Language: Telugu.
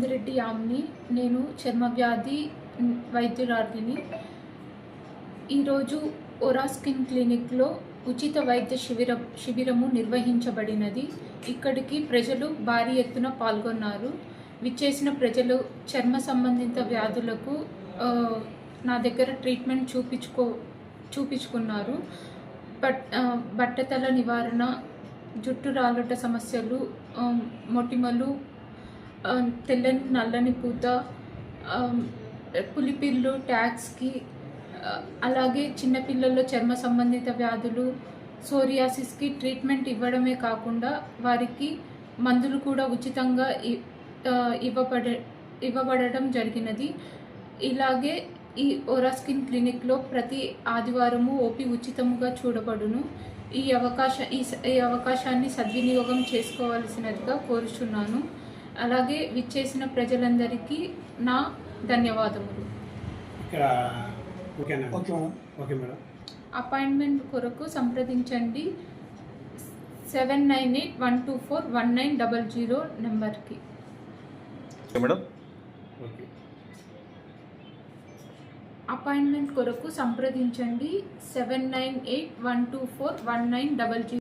గోవిందరెడ్డి యామ్ని. నేను చర్మ వ్యాధి వైద్యురాలిని. ఈరోజు ఓరా స్కిన్ క్లినిక్లో ఉచిత వైద్య శిబిరము నిర్వహించబడినది. ఇక్కడికి ప్రజలు భారీ ఎత్తున పాల్గొన్నారు. విచ్చేసిన ప్రజలు చర్మ సంబంధిత వ్యాధులకు నా దగ్గర ట్రీట్మెంట్ చూపించుకున్నారు. బట్టతల నివారణ, జుట్టు రాలుట సమస్యలు, మొటిమలు, తెల్లని నల్లని పూత, పులిపిల్లు, ట్యాక్స్కి, అలాగే చిన్నపిల్లల్లో చర్మ సంబంధిత వ్యాధులు, సోరియాసిస్కి ట్రీట్మెంట్ ఇవ్వడమే కాకుండా వారికి మందులు కూడా ఉచితంగా ఇవ్వబడడం జరిగినది. ఇలాగే ఈ ఓరా స్కిన్ క్లినిక్లో ప్రతి ఆదివారము ఓపీ ఉచితముగా చూడబడును. ఈ అవకాశాన్ని సద్వినియోగం చేసుకోవాల్సినదిగా కోరుచున్నాను. అలాగే విచ్చేసిన ప్రజలందరికీ నా ధన్యవాదములు. అపాయింట్మెంట్ కొరకు సంప్రదించండి 7981241900 నెంబర్కి. అపాయింట్మెంట్ కొరకు సంప్రదించండి 7981241900.